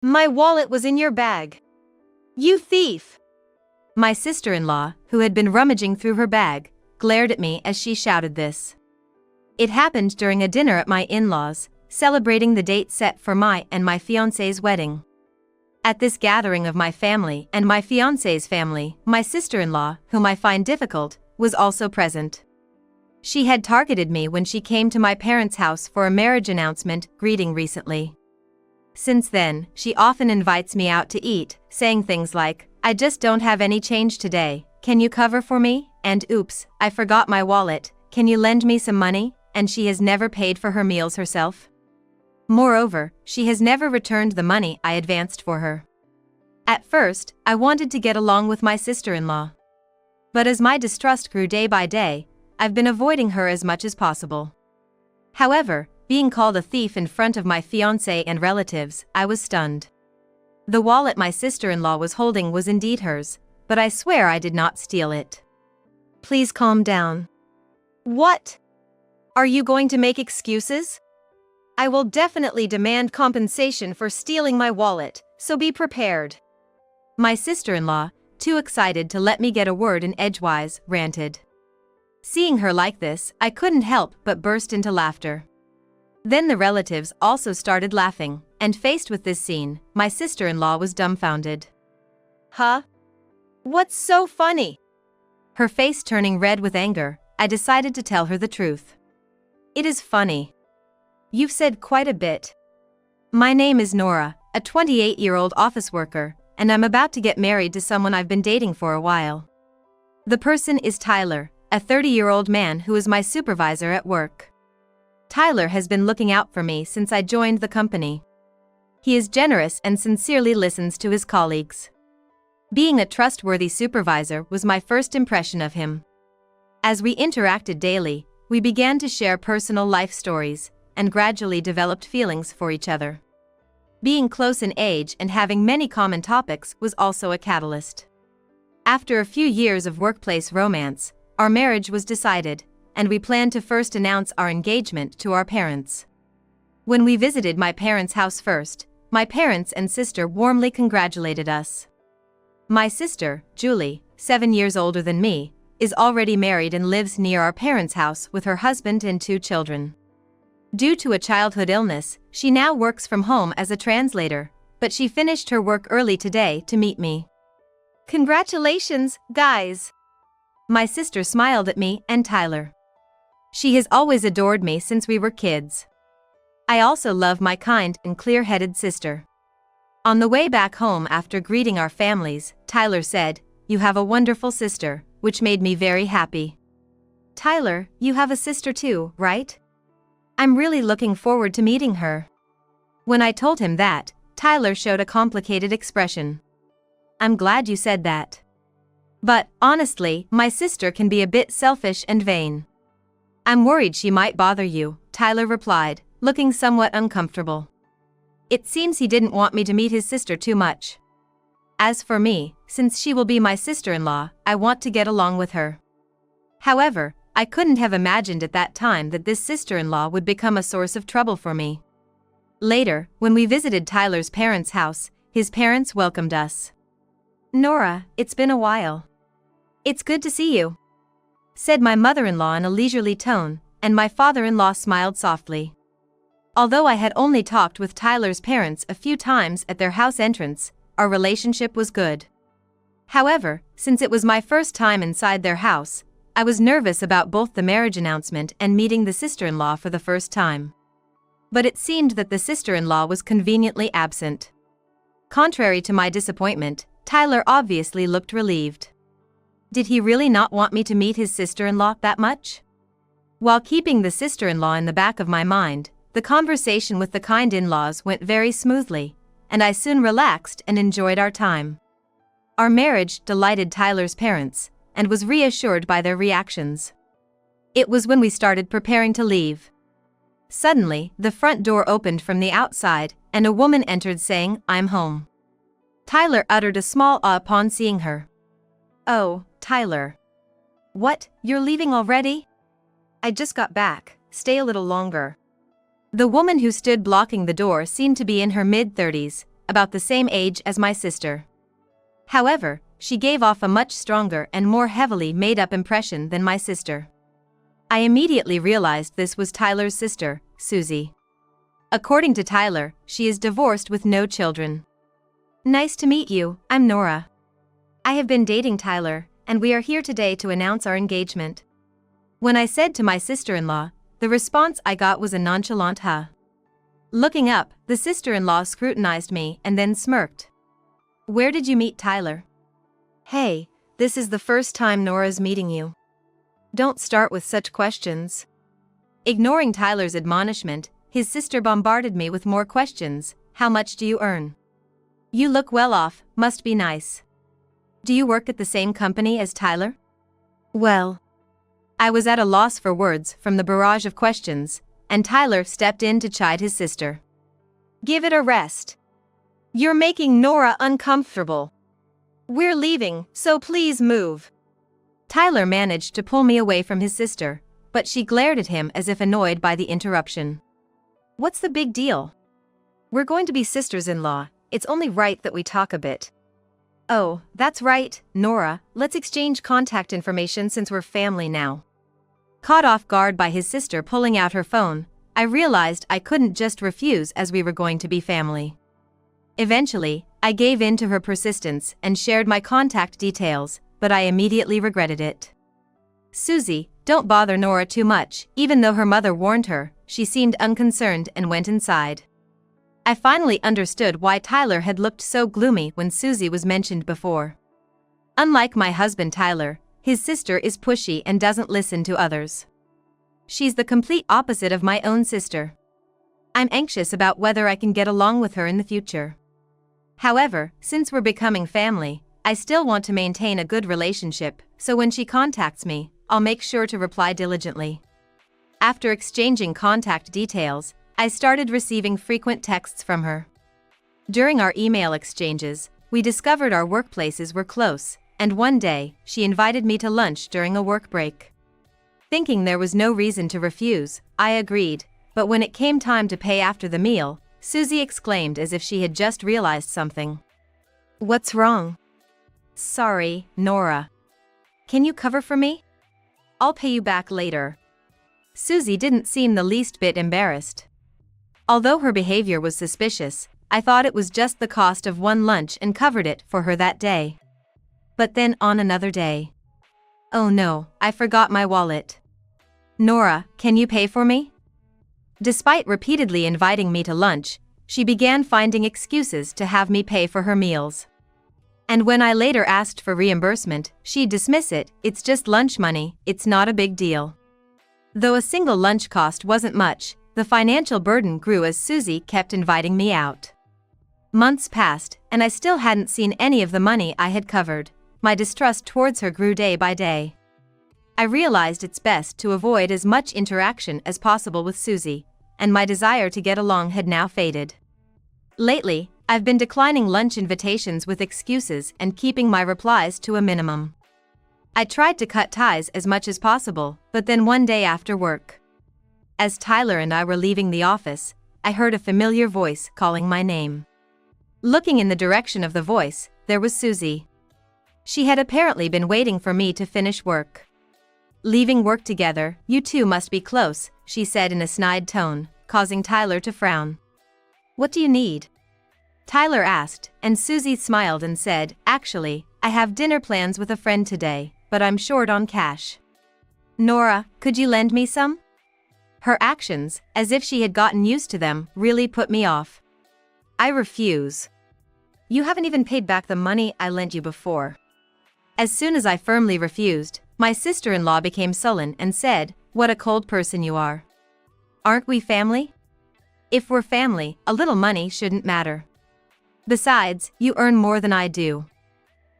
My wallet was in your bag. You thief! My sister-in-law, who had been rummaging through her bag, glared at me as she shouted this. It happened during a dinner at my in-laws, celebrating the date set for my and my fiancé's wedding. At this gathering of my family and my fiancé's family, my sister-in-law, whom I find difficult, was also present. She had targeted me when she came to my parents' house for a marriage announcement greeting recently. Since then, she often invites me out to eat, saying things like, "I just don't have any change today, can you cover for me?" and "Oops, I forgot my wallet, can you lend me some money?" and she has never paid for her meals herself. Moreover, she has never returned the money I advanced for her. At first, I wanted to get along with my sister-in-law. But as my distrust grew day by day, I've been avoiding her as much as possible. However, being called a thief in front of my fiancé and relatives, I was stunned. The wallet my sister-in-law was holding was indeed hers, but I swear I did not steal it. Please calm down. What? Are you going to make excuses? I will definitely demand compensation for stealing my wallet, so be prepared. My sister-in-law, too excited to let me get a word in edgewise, ranted. Seeing her like this, I couldn't help but burst into laughter. Then the relatives also started laughing, and faced with this scene, my sister-in-law was dumbfounded. Huh? What's so funny? Her face turning red with anger, I decided to tell her the truth. It is funny. You've said quite a bit. My name is Nora, a 28-year-old office worker, and I'm about to get married to someone I've been dating for a while. The person is Tyler, a 30-year-old man who is my supervisor at work. Tyler has been looking out for me since I joined the company. He is generous and sincerely listens to his colleagues. Being a trustworthy supervisor was my first impression of him. As we interacted daily, we began to share personal life stories, and gradually developed feelings for each other. Being close in age and having many common topics was also a catalyst. After a few years of workplace romance, our marriage was decided, and we planned to first announce our engagement to our parents. When we visited my parents' house first, my parents and sister warmly congratulated us. My sister, Julie, 7 years older than me, is already married and lives near our parents' house with her husband and 2 children. Due to a childhood illness, she now works from home as a translator, but she finished her work early today to meet me. Congratulations, guys! My sister smiled at me and Tyler. She has always adored me since we were kids. I also love my kind and clear-headed sister. On the way back home after greeting our families, Tyler said, "You have a wonderful sister," which made me very happy. Tyler, you have a sister too, right? I'm really looking forward to meeting her. When I told him that, Tyler showed a complicated expression. I'm glad you said that. But, honestly, my sister can be a bit selfish and vain. I'm worried she might bother you, Tyler replied, looking somewhat uncomfortable. It seems he didn't want me to meet his sister too much. As for me, since she will be my sister-in-law, I want to get along with her. However, I couldn't have imagined at that time that this sister-in-law would become a source of trouble for me. Later, when we visited Tyler's parents' house, his parents welcomed us. Nora, it's been a while. It's good to see you, said my mother-in-law in a leisurely tone, and my father-in-law smiled softly. Although I had only talked with Tyler's parents a few times at their house entrance, our relationship was good. However, since it was my first time inside their house, I was nervous about both the marriage announcement and meeting the sister-in-law for the first time. But it seemed that the sister-in-law was conveniently absent. Contrary to my disappointment, Tyler obviously looked relieved. Did he really not want me to meet his sister-in-law that much? While keeping the sister-in-law in the back of my mind, the conversation with the kind in-laws went very smoothly, and I soon relaxed and enjoyed our time. Our marriage delighted Tyler's parents, and was reassured by their reactions. It was when we started preparing to leave. Suddenly, the front door opened from the outside, and a woman entered saying, "I'm home." Tyler uttered a small ah upon seeing her. "Oh, Tyler. What, you're leaving already? I just got back, stay a little longer." The woman who stood blocking the door seemed to be in her mid-30s, about the same age as my sister. However, she gave off a much stronger and more heavily made-up impression than my sister. I immediately realized this was Tyler's sister, Susie. According to Tyler, she is divorced with no children. Nice to meet you, I'm Nora. I have been dating Tyler, and we are here today to announce our engagement. When I said to my sister-in-law, the response I got was a nonchalant huh. Looking up, the sister-in-law scrutinized me and then smirked. Where did you meet Tyler? Hey, this is the first time Nora's meeting you. Don't start with such questions. Ignoring Tyler's admonishment, his sister bombarded me with more questions. How much do you earn? You look well off, must be nice. Do you work at the same company as Tyler? Well, I was at a loss for words from the barrage of questions, and Tyler stepped in to chide his sister. Give it a rest. You're making Nora uncomfortable. We're leaving, so please move. Tyler managed to pull me away from his sister, but she glared at him as if annoyed by the interruption. What's the big deal? We're going to be sisters-in-law, it's only right that we talk a bit. Oh, that's right, Nora, let's exchange contact information since we're family now. Caught off guard by his sister pulling out her phone, I realized I couldn't just refuse as we were going to be family. Eventually, I gave in to her persistence and shared my contact details, but I immediately regretted it. Susie, don't bother Nora too much, even though her mother warned her, she seemed unconcerned and went inside. I finally understood why Tyler had looked so gloomy when Susie was mentioned before. Unlike my husband Tyler, his sister is pushy and doesn't listen to others. She's the complete opposite of my own sister. I'm anxious about whether I can get along with her in the future. However, since we're becoming family, I still want to maintain a good relationship, so when she contacts me, I'll make sure to reply diligently. After exchanging contact details, I started receiving frequent texts from her. During our email exchanges, we discovered our workplaces were close, and one day, she invited me to lunch during a work break. Thinking there was no reason to refuse, I agreed, but when it came time to pay after the meal, Susie exclaimed as if she had just realized something. What's wrong? Sorry, Nora. Can you cover for me? I'll pay you back later. Susie didn't seem the least bit embarrassed. Although her behavior was suspicious, I thought it was just the cost of one lunch and covered it for her that day. But then on another day. Oh no, I forgot my wallet. Nora, can you pay for me? Despite repeatedly inviting me to lunch, she began finding excuses to have me pay for her meals. And when I later asked for reimbursement, she'd dismiss it, it's just lunch money, it's not a big deal. Though a single lunch cost wasn't much, the financial burden grew as Susie kept inviting me out. Months passed, and I still hadn't seen any of the money I had covered. My distrust towards her grew day by day. I realized it's best to avoid as much interaction as possible with Susie, and my desire to get along had now faded. Lately, I've been declining lunch invitations with excuses and keeping my replies to a minimum. I tried to cut ties as much as possible, but then one day after work, as Tyler and I were leaving the office, I heard a familiar voice calling my name. Looking in the direction of the voice, there was Susie. She had apparently been waiting for me to finish work. Leaving work together, you two must be close, she said in a snide tone, causing Tyler to frown. What do you need? Tyler asked, and Susie smiled and said, actually, I have dinner plans with a friend today, but I'm short on cash. Nora, could you lend me some? Her actions, as if she had gotten used to them, really put me off. I refuse. You haven't even paid back the money I lent you before. As soon as I firmly refused, my sister-in-law became sullen and said, what a cold person you are. Aren't we family? If we're family, a little money shouldn't matter. Besides, you earn more than I do.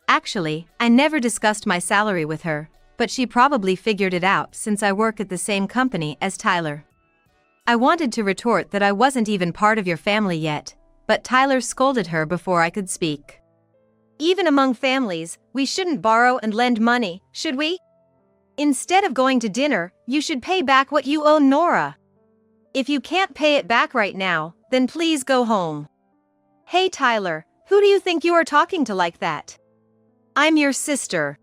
Actually, I never discussed my salary with her, but she probably figured it out since I work at the same company as Tyler. I wanted to retort that I wasn't even part of your family yet, but Tyler scolded her before I could speak. Even among families, we shouldn't borrow and lend money, should we? Instead of going to dinner, you should pay back what you owe Nora. If you can't pay it back right now, then please go home. Hey Tyler, who do you think you are talking to like that? I'm your sister.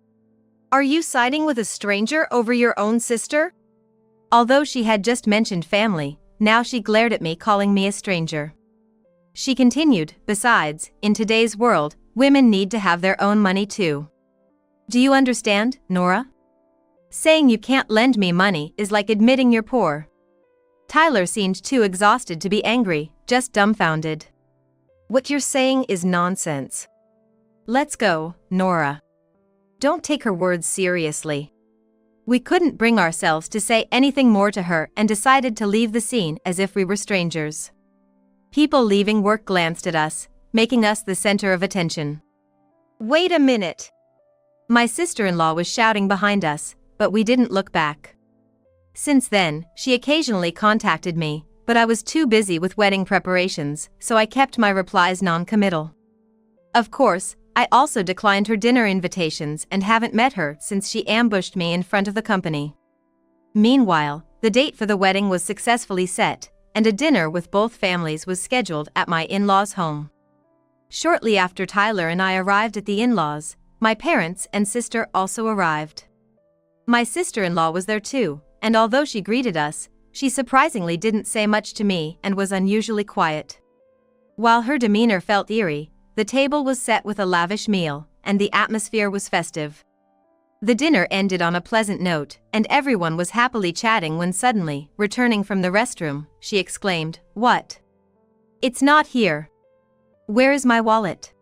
Are you siding with a stranger over your own sister? Although she had just mentioned family, now she glared at me, calling me a stranger. She continued, besides, in today's world, women need to have their own money too. Do you understand, Nora? Saying you can't lend me money is like admitting you're poor. Tyler seemed too exhausted to be angry, just dumbfounded. What you're saying is nonsense. Let's go, Nora. Don't take her words seriously. We couldn't bring ourselves to say anything more to her and decided to leave the scene as if we were strangers. People leaving work glanced at us, making us the center of attention. Wait a minute. My sister-in-law was shouting behind us, but we didn't look back. Since then, she occasionally contacted me, but I was too busy with wedding preparations, so I kept my replies non-committal. Of course, I also declined her dinner invitations and haven't met her since she ambushed me in front of the company. Meanwhile, the date for the wedding was successfully set, and a dinner with both families was scheduled at my in-laws' home. Shortly after Tyler and I arrived at the in-laws, my parents and sister also arrived. My sister-in-law was there too, and although she greeted us, she surprisingly didn't say much to me and was unusually quiet. While her demeanor felt eerie, the table was set with a lavish meal, and the atmosphere was festive. The dinner ended on a pleasant note, and everyone was happily chatting when suddenly, returning from the restroom, she exclaimed, "What? It's not here. Where is my wallet?"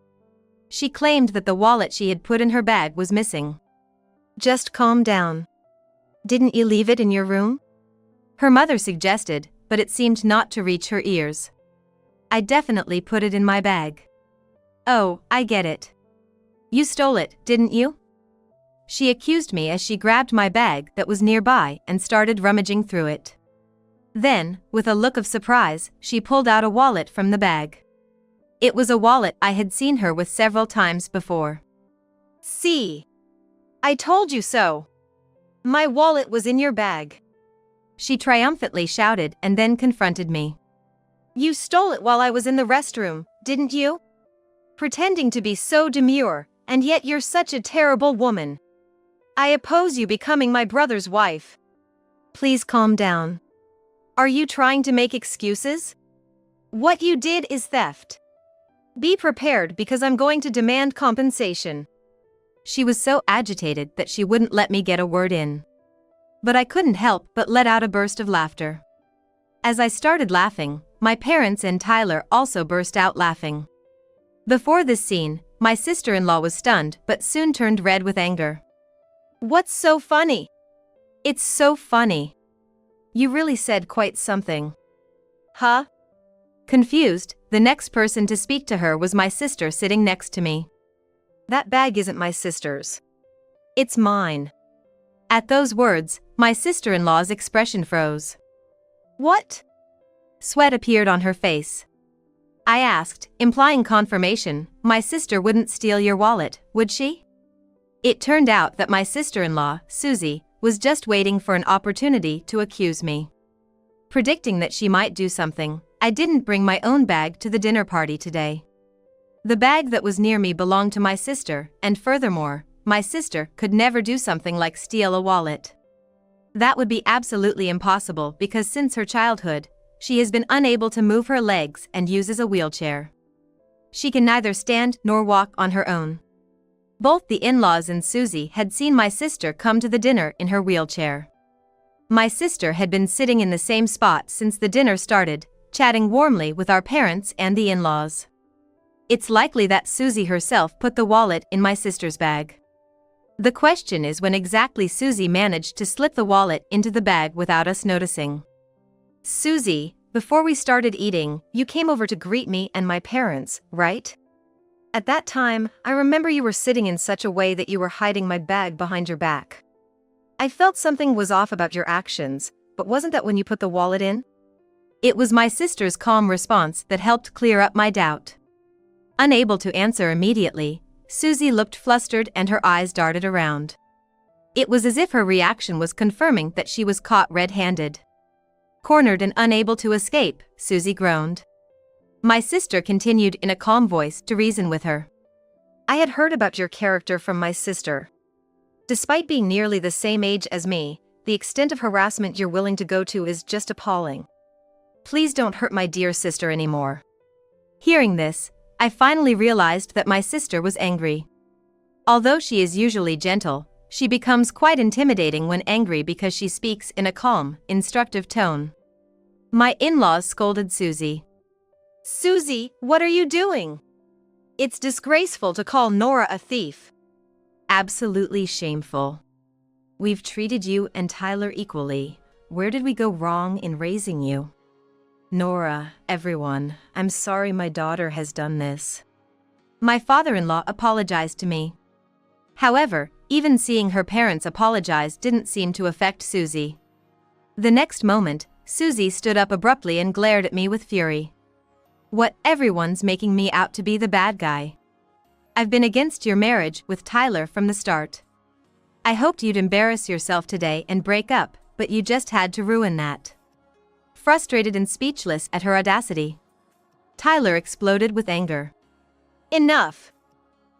She claimed that the wallet she had put in her bag was missing. Just calm down. Didn't you leave it in your room? Her mother suggested, but it seemed not to reach her ears. I definitely put it in my bag. Oh, I get it. You stole it, didn't you? She accused me as she grabbed my bag that was nearby and started rummaging through it. Then, with a look of surprise, she pulled out a wallet from the bag. It was a wallet I had seen her with several times before. See? I told you so. My wallet was in your bag. She triumphantly shouted and then confronted me. You stole it while I was in the restroom, didn't you? Pretending to be so demure, and yet you're such a terrible woman. I oppose you becoming my brother's wife. Please calm down. Are you trying to make excuses? What you did is theft. Be prepared because I'm going to demand compensation. She was so agitated that she wouldn't let me get a word in. But I couldn't help but let out a burst of laughter. As I started laughing, my parents and Tyler also burst out laughing. Before this scene, my sister-in-law was stunned but soon turned red with anger. What's so funny? It's so funny. You really said quite something. Huh? Confused, the next person to speak to her was my sister sitting next to me. That bag isn't my sister's. It's mine. At those words, my sister-in-law's expression froze. What? Sweat appeared on her face. I asked, implying confirmation, my sister wouldn't steal your wallet, would she? It turned out that my sister-in-law, Susie, was just waiting for an opportunity to accuse me. Predicting that she might do something, I didn't bring my own bag to the dinner party today. The bag that was near me belonged to my sister, and furthermore, my sister could never do something like steal a wallet. That would be absolutely impossible because since her childhood, she has been unable to move her legs and uses a wheelchair. She can neither stand nor walk on her own. Both the in-laws and Susie had seen my sister come to the dinner in her wheelchair. My sister had been sitting in the same spot since the dinner started, chatting warmly with our parents and the in-laws. It's likely that Susie herself put the wallet in my sister's bag. The question is when exactly Susie managed to slip the wallet into the bag without us noticing. Susie, before we started eating, you came over to greet me and my parents, right? At that time, I remember you were sitting in such a way that you were hiding my bag behind your back. I felt something was off about your actions, but wasn't that when you put the wallet in? It was my sister's calm response that helped clear up my doubt. Unable to answer immediately, Susie looked flustered and her eyes darted around. It was as if her reaction was confirming that she was caught red-handed. Cornered and unable to escape, Susie groaned. My sister continued in a calm voice to reason with her. I had heard about your character from my sister. Despite being nearly the same age as me, the extent of harassment you're willing to go to is just appalling. Please don't hurt my dear sister anymore. Hearing this, I finally realized that my sister was angry. Although she is usually gentle, she becomes quite intimidating when angry because she speaks in a calm, instructive tone. My in-laws scolded Susie. Susie, what are you doing? It's disgraceful to call Nora a thief. Absolutely shameful. We've treated you and Tyler equally. Where did we go wrong in raising you? Nora, everyone, I'm sorry my daughter has done this. My father-in-law apologized to me. However, even seeing her parents apologize didn't seem to affect Susie. The next moment, Susie stood up abruptly and glared at me with fury. What, everyone's making me out to be the bad guy. I've been against your marriage with Tyler from the start. I hoped you'd embarrass yourself today and break up, but you just had to ruin that. Frustrated and speechless at her audacity, Tyler exploded with anger. Enough!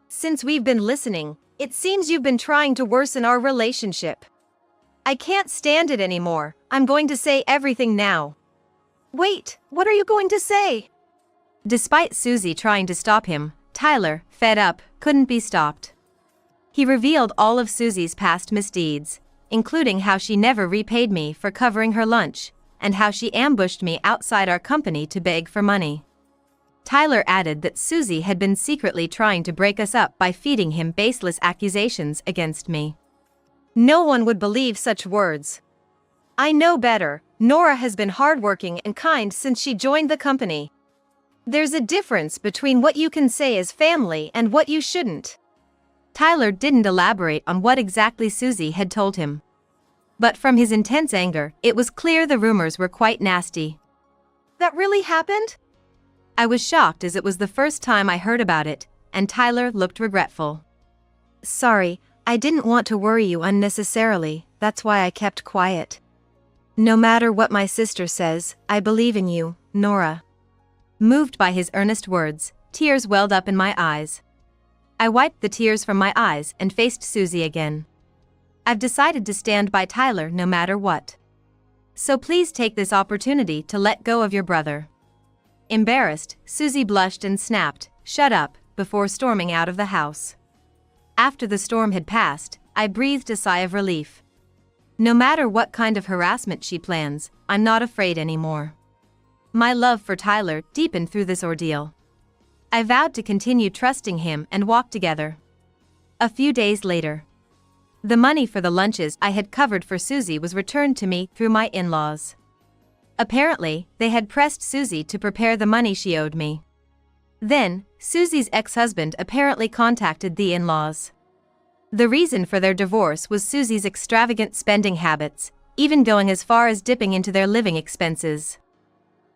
Since we've been listening, it seems you've been trying to worsen our relationship. I can't stand it anymore. I'm going to say everything now. Wait, what are you going to say? Despite Susie trying to stop him, Tyler, fed up, couldn't be stopped. He revealed all of Susie's past misdeeds, including how she never repaid me for covering her lunch, and how she ambushed me outside our company to beg for money. Tyler added that Susie had been secretly trying to break us up by feeding him baseless accusations against me. No one would believe such words. I know better. Nora has been hardworking and kind since she joined the company. There's a difference between what you can say as family and what you shouldn't. Tyler didn't elaborate on what exactly Susie had told him. But from his intense anger, it was clear the rumors were quite nasty. That really happened? I was shocked as it was the first time I heard about it, and Tyler looked regretful. Sorry, I didn't want to worry you unnecessarily, that's why I kept quiet. No matter what my sister says, I believe in you, Nora. Moved by his earnest words, tears welled up in my eyes. I wiped the tears from my eyes and faced Susie again. I've decided to stand by Tyler no matter what. So please take this opportunity to let go of your brother. Embarrassed, Susie blushed and snapped, "Shut up," before storming out of the house. After the storm had passed, I breathed a sigh of relief. No matter what kind of harassment she plans, I'm not afraid anymore. My love for Tyler deepened through this ordeal. I vowed to continue trusting him and walk together. A few days later, the money for the lunches I had covered for Susie was returned to me through my in-laws. Apparently, they had pressed Susie to prepare the money she owed me. Then, Susie's ex-husband apparently contacted the in-laws. The reason for their divorce was Susie's extravagant spending habits, even going as far as dipping into their living expenses.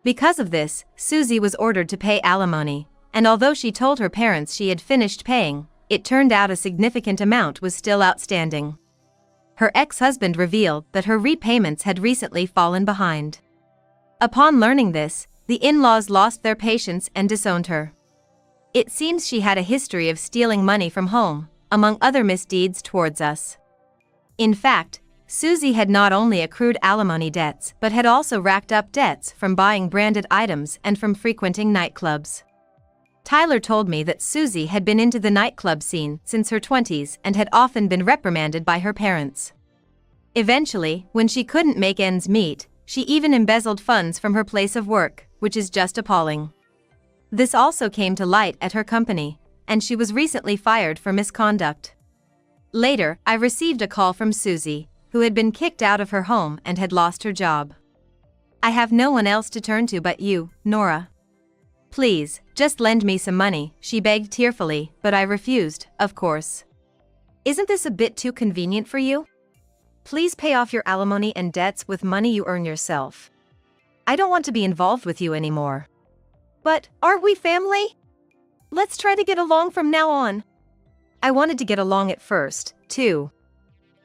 Because of this, Susie was ordered to pay alimony, and although she told her parents she had finished paying, it turned out a significant amount was still outstanding. Her ex-husband revealed that her repayments had recently fallen behind. Upon learning this, the in-laws lost their patience and disowned her. It seems she had a history of stealing money from home, among other misdeeds towards us. In fact, Susie had not only accrued alimony debts but had also racked up debts from buying branded items and from frequenting nightclubs. Tyler told me that Susie had been into the nightclub scene since her 20s and had often been reprimanded by her parents. Eventually, when she couldn't make ends meet, she even embezzled funds from her place of work, which is just appalling. This also came to light at her company, and she was recently fired for misconduct. Later, I received a call from Susie, who had been kicked out of her home and had lost her job. "I have no one else to turn to but you, Nora. Please, just lend me some money," she begged tearfully, but I refused, of course. Isn't this a bit too convenient for you? Please pay off your alimony and debts with money you earn yourself. I don't want to be involved with you anymore. But, aren't we family? Let's try to get along from now on. I wanted to get along at first, too.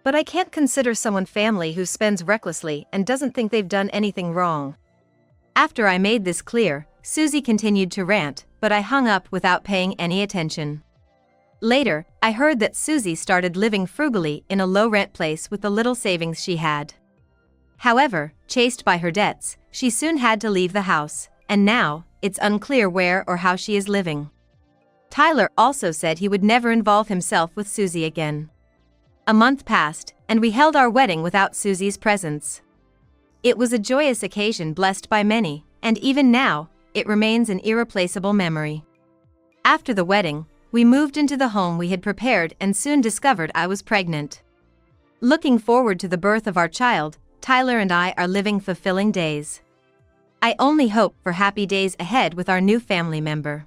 But I can't consider someone family who spends recklessly and doesn't think they've done anything wrong. After I made this clear, Susie continued to rant, but I hung up without paying any attention. Later, I heard that Susie started living frugally in a low-rent place with the little savings she had. However, chased by her debts, she soon had to leave the house, and now, it's unclear where or how she is living. Tyler also said he would never involve himself with Susie again. A month passed, and we held our wedding without Susie's presence. It was a joyous occasion blessed by many, and even now, it remains an irreplaceable memory. After the wedding, we moved into the home we had prepared and soon discovered I was pregnant. Looking forward to the birth of our child, Tyler and I are living fulfilling days. I only hope for happy days ahead with our new family member.